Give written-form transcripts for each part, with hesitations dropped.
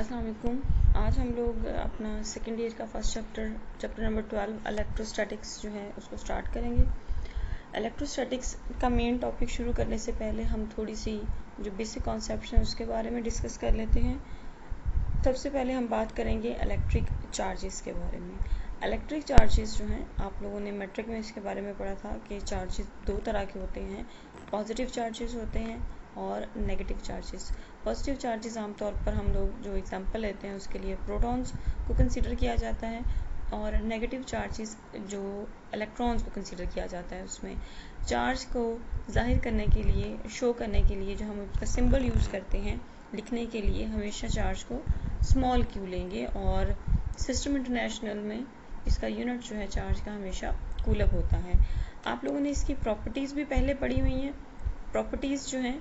अस्सलाम वालेकुम। आज हम लोग अपना सेकेंड ईयर का फर्स्ट चैप्टर नंबर 12 इलेक्ट्रोस्टैटिक्स जो है उसको स्टार्ट करेंगे। इलेक्ट्रोस्टैटिक्स का मेन टॉपिक शुरू करने से पहले हम थोड़ी सी जो बेसिक कॉन्सेप्ट्स हैं उसके बारे में डिस्कस कर लेते हैं। सबसे पहले हम बात करेंगे इलेक्ट्रिक चार्जेस के बारे में। इलेक्ट्रिक चार्जेस जो हैं, आप लोगों ने मैट्रिक में इसके बारे में पढ़ा था कि चार्जेस दो तरह के होते हैं, पॉजिटिव चार्जेस होते हैं और नेगेटिव चार्जेस। पॉजिटिव चार्जेस आमतौर पर हम लोग जो एग्जांपल लेते हैं उसके लिए प्रोटॉन्स को कंसीडर किया जाता है, और नेगेटिव चार्जेस जो इलेक्ट्रॉन्स को कंसीडर किया जाता है। उसमें चार्ज को जाहिर करने के लिए, शो करने के लिए जो हम उसका सिंबल यूज़ करते हैं लिखने के लिए, हमेशा चार्ज को स्मॉल क्यू लेंगे, और सिस्टम इंटरनेशनल में इसका यूनिट जो है चार्ज का हमेशा कूलब होता है। आप लोगों ने इसकी प्रॉपर्टीज़ भी पहले पढ़ी हुई हैं। प्रॉपर्टीज़ जो हैं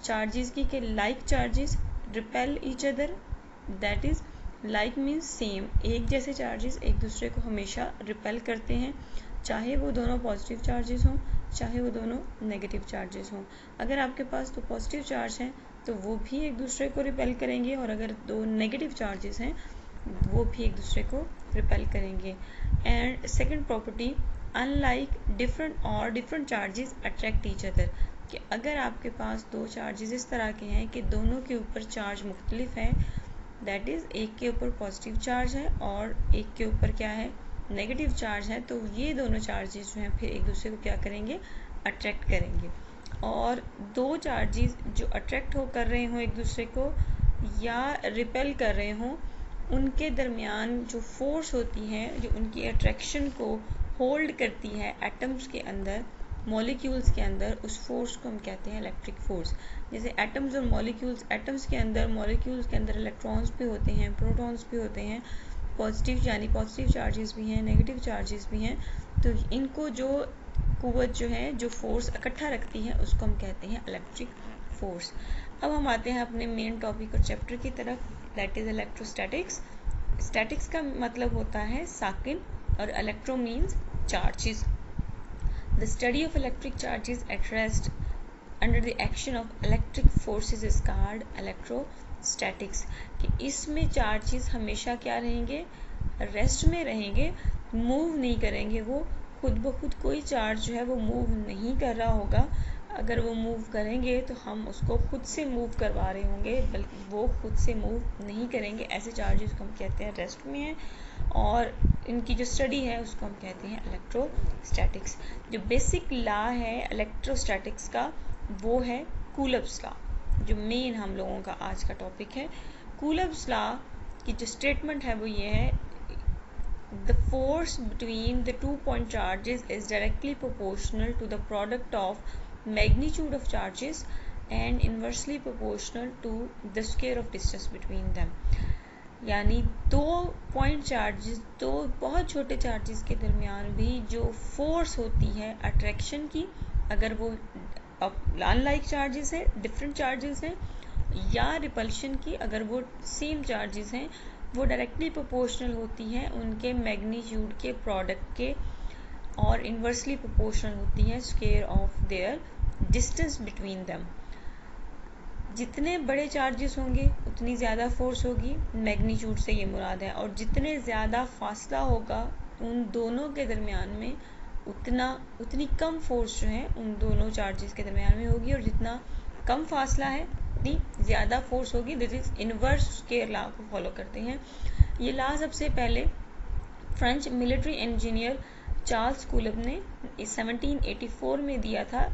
चार्जेस की कि like charges repel each other, that is like means same, एक जैसे चार्जेस एक दूसरे को हमेशा रिपेल करते हैं, चाहे वो दोनों पॉजिटिव चार्जेस हों चाहे वो दोनों नेगेटिव चार्जेस हों। अगर आपके पास दो पॉजिटिव चार्ज हैं तो वो भी एक दूसरे को रिपेल करेंगे, और अगर दो नेगेटिव चार्जेस हैं वो भी एक दूसरे को रिपेल करेंगे। And second property, unlike different charges attract each other, कि अगर आपके पास दो चार्जेस इस तरह के हैं कि दोनों के ऊपर चार्ज मुख्तलिफ है, दैट इज़ एक के ऊपर पॉजिटिव चार्ज है और एक के ऊपर क्या है, नेगेटिव चार्ज है, तो ये दोनों चार्जेस जो हैं फिर एक दूसरे को क्या करेंगे, अट्रैक्ट करेंगे। और दो चार्जेस जो अट्रैक्ट कर रहे हों एक दूसरे को या रिपेल कर रहे हों, उनके दरमियान जो फोर्स होती है, जो उनकी अट्रैक्शन को होल्ड करती है एटम्स के अंदर, मॉलिक्यूल्स के अंदर, उस फोर्स को हम कहते हैं इलेक्ट्रिक फोर्स। जैसे एटम्स और मॉलिक्यूल्स, एटम्स के अंदर, मॉलिक्यूल्स के अंदर इलेक्ट्रॉन्स भी होते हैं, प्रोटॉन्स भी होते हैं, पॉजिटिव यानी पॉजिटिव चार्जेस भी हैं, नेगेटिव चार्जेस भी हैं। तो इनको जो कुव्वत जो है, जो फोर्स इकट्ठा रखती है, उसको हम कहते हैं इलेक्ट्रिक फोर्स। अब हम आते हैं अपने मेन टॉपिक और चैप्टर की तरफ, दैट इज़ इलेक्ट्रोस्टैटिक्स। स्टैटिक्स का मतलब होता है साकिन, और electro means charges. The study of electric charges at rest under the action of electric forces is called electrostatics। कि इसमें चार्जेस हमेशा क्या रहेंगे, रेस्ट में रहेंगे, मूव नहीं करेंगे। वो खुद ब खुद कोई चार्ज जो है वो मूव नहीं कर रहा होगा। अगर वो मूव करेंगे तो हम उसको खुद से मूव करवा रहे होंगे, बल्कि वो खुद से मूव नहीं करेंगे। ऐसे चार्जेस को हम कहते हैं रेस्ट में हैं, और इनकी जो स्टडी है उसको हम कहते हैं इलेक्ट्रोस्टैटिक्स। जो बेसिक लॉ है इलेक्ट्रोस्टैटिक्स का वो है कूलब्स लॉ, जो मेन हम लोगों का आज का टॉपिक है। कूलब्स लॉ की जो स्टेटमेंट है वो ये है, the force between the 2 point charges is directly proportional to the product of magnitude of charges and inversely proportional to the square of distance between them। यानी 2 पॉइंट चार्जेस, दो बहुत छोटे चार्जेस के दरमियान भी जो फोर्स होती है अट्रैक्शन की, अगर वो अनलाइक चार्जेस हैं, डिफरेंट चार्जेस हैं, या रिपल्शन की, अगर वो सेम चार्जेस हैं, वो डायरेक्टली प्रोपोर्शनल होती हैं उनके मैग्नीट्यूड के प्रोडक्ट के, और इन्वर्सली प्रोपोर्शनल होती हैं square of their distance between them. जितने बड़े चार्जेस होंगे उतनी ज़्यादा फोर्स होगी, मैग्नीट्यूड से ये मुराद है, और जितने ज़्यादा फासला होगा उन दोनों के दरमियान में उतनी कम फोर्स जो है उन दोनों चार्जेस के दरमियान में होगी, और जितना कम फासला है उतनी ज़्यादा फोर्स होगी। This is inverse square law को फॉलो करते हैं। ये लॉ सबसे पहले फ्रेंच मिलिट्री इंजीनियर चार्ल्स कूलब ने 1784 में दिया था,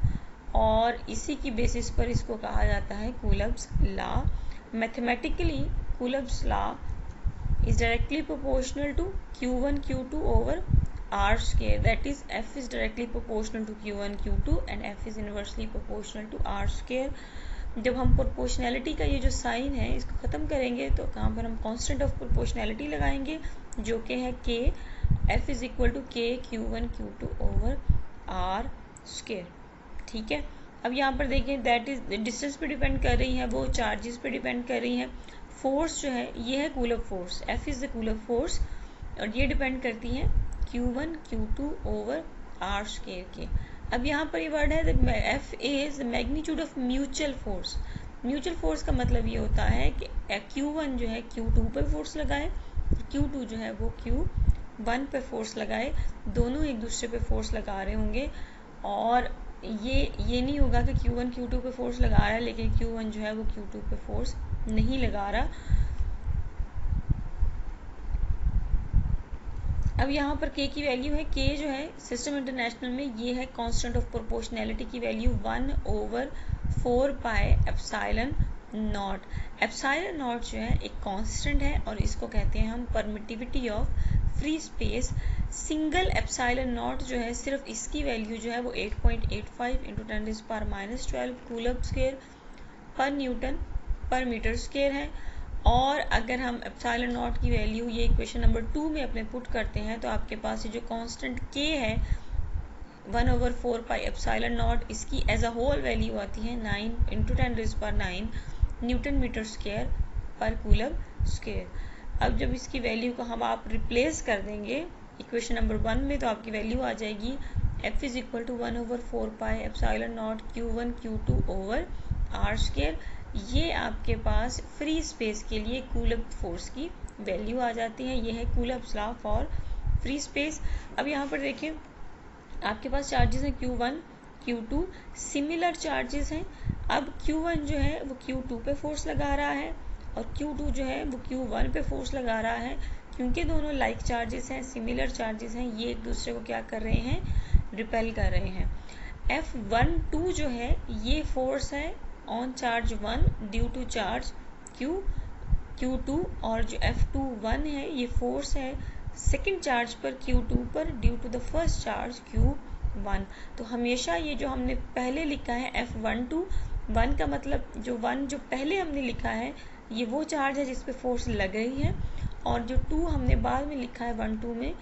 और इसी की बेसिस पर इसको कहा जाता है Coulomb's law. Mathematically Coulomb's law is directly proportional to Q1 Q2 over R square, that is F is directly proportional to Q1 Q2 and F is inversely proportional to R square। जब हम proportionality का ये जो sign है इसको ख़त्म करेंगे तो कहाँ पर हम कांस्टेंट ऑफ प्रोपोर्शनैलिटी लगाएंगे, जो कि है K, F is equal to K Q1 Q2 over R square. ठीक है। अब यहाँ पर देखें, दैट इज डिस्टेंस पे डिपेंड कर रही है, वो चार्जेस पे डिपेंड कर रही हैं। फोर्स जो है ये है Coulomb force, F is the Coulomb force, और ये डिपेंड करती हैं Q1 Q2 over R square के। अब यहाँ पर ये वर्ड है F is magnitude of mutual force. Mutual force का मतलब ये होता है कि Q1 जो है Q2 पे फोर्स लगाए, Q2 जो है वो Q1 पे फोर्स लगाए, दोनों एक दूसरे पे फोर्स लगा रहे होंगे। और ये नहीं होगा कि Q1 Q2 पे फोर्स लगा रहा है लेकिन Q1 जो है वो Q2 पे फोर्स नहीं लगा रहा। अब यहाँ पर K की वैल्यू है, K जो है सिस्टम इंटरनेशनल में ये है कांस्टेंट ऑफ प्रोपोर्शनैलिटी की value 1/4 pi epsilon naught. Epsilon not जो है एक कांस्टेंट है और इसको कहते हैं हम permittivity of free space. Single epsilon not जो है सिर्फ इसकी वैल्यू जो है वो 8.85 × 10⁻12 कूलम स्क्वायर पर न्यूटन पर मीटर स्क्वायर है। और अगर हम एप्सिलॉन नॉट की वैल्यू ये इक्वेशन नंबर 2 में अपने पुट करते हैं तो आपके पास ये जो कांस्टेंट K है 1/4 पाई एप्सिलॉन नॉट, इसकी एज अ होल वैल्यू आती है 9 × 10⁻9 न्यूटन मीटर स्क्वायर पर कूलम स्क्वायर। अब जब इसकी वैल्यू को हम आप रिप्लेस कर देंगे इक्वेशन नंबर 1 में तो आपकी वैल्यू आ जाएगी F = 1/4 pi epsilon not Q1 Q2 over R square. ये आपके पास फ्री स्पेस के लिए कूलम फोर्स की वैल्यू आ जाती है। ये है Coulomb's law for free space. अब यहाँ पर देखिए आपके पास चार्जेस हैं Q1 Q2, सिमिलर चार्जेस हैं। अब Q1 जो है वो Q2 पे फोर्स लगा रहा है और Q2 जो है वो Q1 पे फोर्स लगा रहा है। क्योंकि दोनों लाइक चार्जेस हैं, सिमिलर चार्जेस हैं, ये एक दूसरे को क्या कर रहे हैं, रिपेल कर रहे हैं। F12 जो है ये फोर्स है on charge 1 due to charge Q2 और जो F21 है ये फोर्स है सेकेंड चार्ज पर Q2 पर due to the first charge Q1। तो हमेशा ये जो हमने पहले लिखा है F12, 1 का मतलब जो 1 जो पहले हमने लिखा है ये वो चार्ज है जिस पे फोर्स लग रही है और जो 2 हमने बाद में लिखा है 1-2 में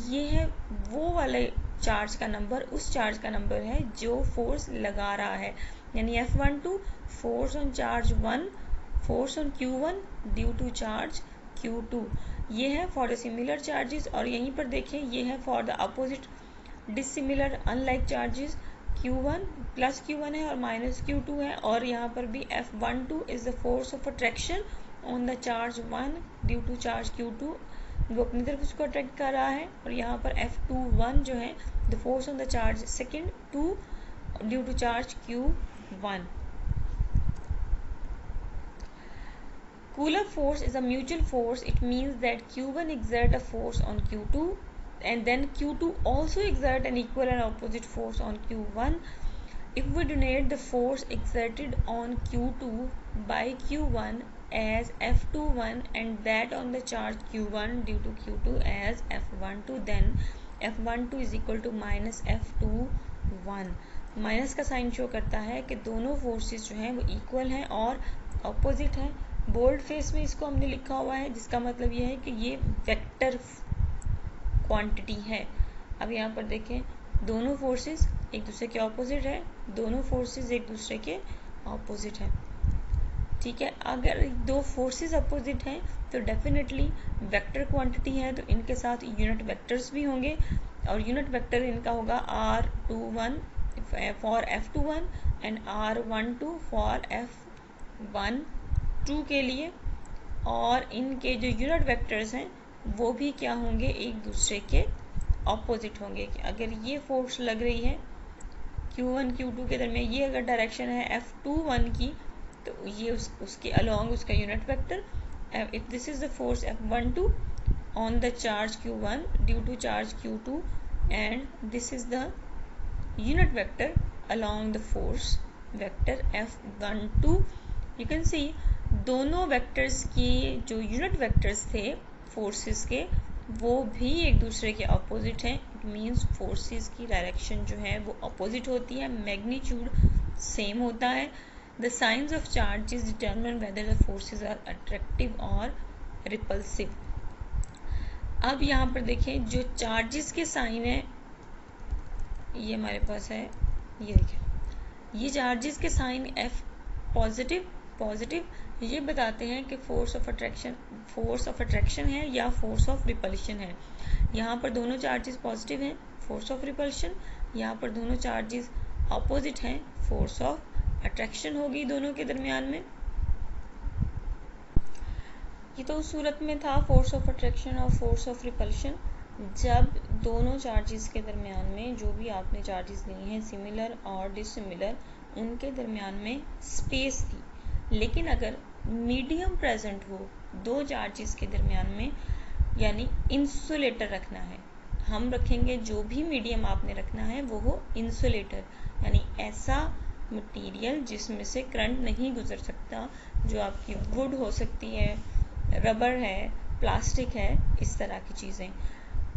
ये है वो वाले चार्ज का नंबर, उस चार्ज का नंबर है जो फोर्स लगा रहा है। यानी F12 force on charge 1, force on Q1 due to charge Q2। ये है फॉर द सिमिलर चार्जेस और यहीं पर देखें ये है for the opposite dissimilar unlike charges. Q1 plus Q1 है और माइनस Q2 है और यहाँ पर भी F12 is the force of attraction on the charge 1 due to charge Q2, वो अपनी तरफ उसको अट्रैक्ट कर रहा है। और यहाँ पर F21 जो है the force on the charge second 2 due to charge Q1। Coulomb force is a mutual force. It means that Q1 exert a force on Q2 and then Q2 also exert an equal and opposite force on Q1. If we denote the force exerted on Q2 by Q1 as F21 and that on the charge Q1 due to Q2 as F12, then F12 is equal to minus F21। Minus का sign show करता है कि दोनों forces जो हैं वो equal हैं और अपोजिट हैं। बोल्ड फेस में इसको हमने लिखा हुआ है जिसका मतलब ये है कि ये वेक्टर क्वांटिटी है। अब यहाँ पर देखें दोनों फोर्सेस एक दूसरे के ऑपोजिट है, दोनों फोर्सेस एक दूसरे के ऑपोजिट है। ठीक है, अगर दो फोर्सेस अपोजिट हैं तो डेफिनेटली वेक्टर क्वांटिटी है तो इनके साथ यूनिट वेक्टर्स भी होंगे और यूनिट वेक्टर इनका होगा R21 for F21 and R12 for F12 के लिए। और इनके जो यूनिट वेक्टर्स हैं वो भी क्या होंगे, एक दूसरे के ऑपोजिट होंगे। कि अगर ये फोर्स लग रही है Q1 Q2 के दरमियान, ये अगर डायरेक्शन है F21 की तो ये उसके अलोंग उसका unit vector. If this is the force F12 on the charge Q1 due to charge Q2 and this is the unit vector along the force vector F12। You can see दोनों vectors की जो unit vectors थे forces के वो भी एक दूसरे के अपोजिट हैं। इट मीन्स फोर्सेस की डायरेक्शन जो है वो अपोजिट होती है, मैग्नीट्यूड सेम होता है। The signs of charges determine whether the forces are attractive और रिपल्सिव। अब यहाँ पर देखें जो चार्जेस के साइन है ये हमारे पास है, ये देखें ये चार्जेस के साइन F पॉजिटिव ये बताते हैं कि फोर्स ऑफ अट्रैक्शन है या फोर्स ऑफ रिपल्शन है। यहाँ पर दोनों चार्जेस पॉजिटिव हैं, फोर्स ऑफ रिपल्शन, यहाँ पर दोनों चार्जेस अपोजिट हैं, फोर्स ऑफ अट्रैक्शन होगी दोनों के दरमियान में। ये तो उस सूरत में था फोर्स ऑफ अट्रैक्शन और फोर्स ऑफ रिपल्शन, जब दोनों चार्जेस के दरमियान में जो भी आपने चार्जेस लिए हैं सिमिलर और डिसिमिलर, उनके दरमियान में स्पेस थी। लेकिन अगर मीडियम प्रेजेंट हो दो चार्जेस के दरमियान में, यानी इंसुलेटर रखना है, हम रखेंगे जो भी मीडियम आपने रखना है वो हो इंसुलेटर, यानी ऐसा मटेरियल जिसमें से करंट नहीं गुजर सकता, जो आपकी वुड हो सकती है, रबर है, प्लास्टिक है, इस तरह की चीज़ें,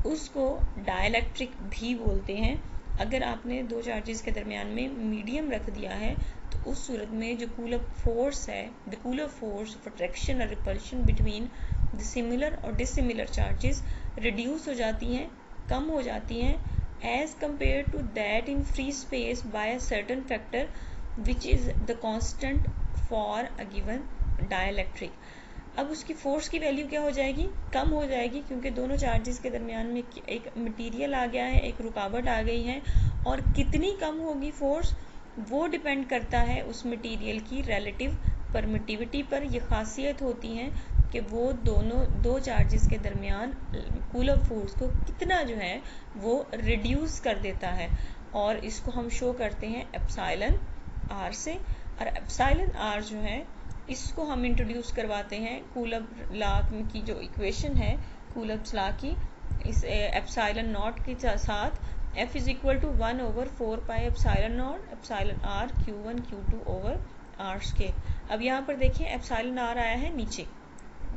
उसको डाइलेक्ट्रिक भी बोलते हैं। अगर आपने दो चार्जेस के दरमियान में मीडियम रख दिया है तो उस सूरत में जो कूलअप फोर्स है, the Coulomb force of attraction और रिपल्शन बिटवीन द सिमिलर और डिसिमिलर चार्जेस रिड्यूस हो जाती हैं, कम हो जाती हैं as compare to that in free space by a certain factor which is the constant for a given dielectric. अब उसकी फोर्स की वैल्यू क्या हो जाएगी, कम हो जाएगी, क्योंकि दोनों चार्जेस के दरमियान में एक मटेरियल आ गया है, एक रुकावट आ गई है, और कितनी कम होगी फोर्स वो डिपेंड करता है उस मटेरियल की रिलेटिव परमिटिविटी पर। ये खासियत होती है कि वो दो चार्जेस के दरमियान कूलअप फोर्स को कितना जो है वो रिड्यूस कर देता है, और इसको हम शो करते हैं एप्सिलॉन आर से। और एप्सिलॉन आर जो है इसको हम इंट्रोड्यूस करवाते हैं कूलअप लॉ की जो इक्वेशन है कूलअप्स लॉ की, इस एप्सिलॉन नॉट के साथ F is equal to 1/4 pi epsilon naught epsilon r Q1 Q2 over r square. अब यहाँ पर देखिए एप्सिलॉन आर आया है नीचे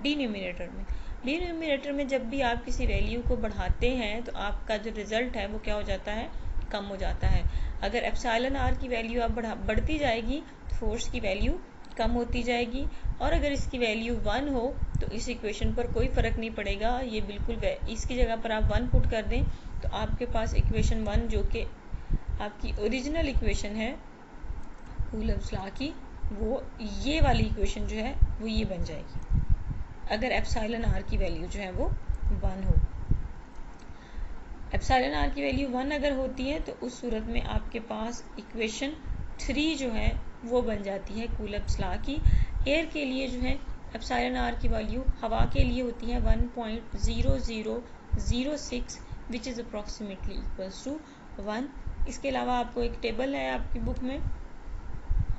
डिनोमिनेटर में। डिनोमिनेटर में जब भी आप किसी वैल्यू को बढ़ाते हैं तो आपका जो रिजल्ट है वो क्या हो जाता है, कम हो जाता है। अगर एप्सिलॉन आर की वैल्यू आप बढ़ती जाएगी तो फोर्स की वैल्यू कम होती जाएगी, और अगर इसकी वैल्यू 1 हो तो इस इक्वेशन पर कोई फ़र्क नहीं पड़ेगा, ये बिल्कुल इसकी जगह पर आप 1 पुट कर दें तो आपके पास इक्वेशन 1 जो कि आपकी ओरिजिनल इक्वेशन है कूलम्स लॉ की, वो ये वाली इक्वेशन जो है वो ये बन जाएगी अगर एप्सिलॉन आर की वैल्यू जो है वो 1 हो। एप्सिलॉन आर की वैल्यू 1 अगर होती है तो उस सूरत में आपके पास इक्वेशन 3 जो है वो बन जाती है कूलम्स लॉ की। एयर के लिए जो है एप्सिलॉन आर की वैल्यू हवा के लिए होती है 1.0006 which is approximately equals to 1। इसके अलावा आपको एक टेबल है आपकी बुक में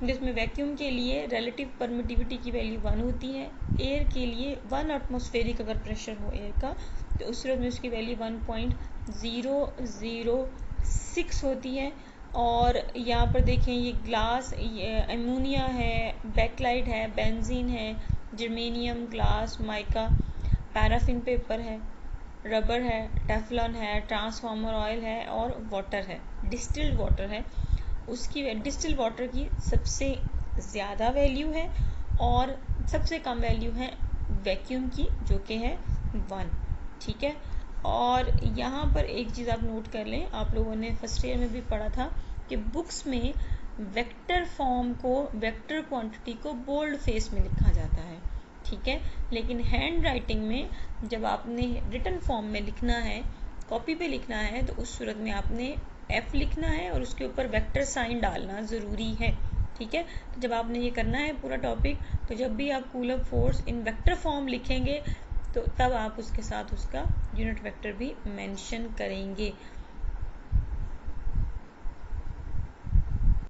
जिसमें वैक्यूम के लिए रिलेटिव परमिटिविटी की वैल्यू 1 होती है, एयर के लिए 1 एटमॉस्फेरिक अगर प्रेशर हो एयर का तो उस सूरत में उसकी वैल्यू 1.006 होती है। और यहाँ पर देखें ये ग्लास, ये अमोनिया है, बैकलाइट है, बेंजीन है, germanium, glass, mica, paraffin paper है, रबर है, टेफलॉन है, ट्रांसफार्मर ऑयल है और वाटर है, डिस्टिल्ड वाटर है। उसकी डिस्टिल्ड वाटर की सबसे ज़्यादा वैल्यू है और सबसे कम वैल्यू है वैक्यूम की जो कि है 1। ठीक है, और यहाँ पर एक चीज़ आप नोट कर लें, आप लोगों ने फर्स्ट ईयर में भी पढ़ा था कि बुक्स में वेक्टर फॉर्म को, वेक्टर क्वांटिटी को बोल्ड फेस में लिखा जाता है, ठीक है, लेकिन हैंड राइटिंग में जब आपने रिटन फॉर्म में लिखना है, कॉपी पे लिखना है, तो उस सूरत में आपने F लिखना है और उसके ऊपर वेक्टर साइन डालना ज़रूरी है। ठीक है, तो जब आपने ये करना है पूरा टॉपिक, तो जब भी आप कूलअप फोर्स इन वेक्टर फॉर्म लिखेंगे तो तब आप उसके साथ उसका यूनिट वेक्टर भी मेंशन करेंगे।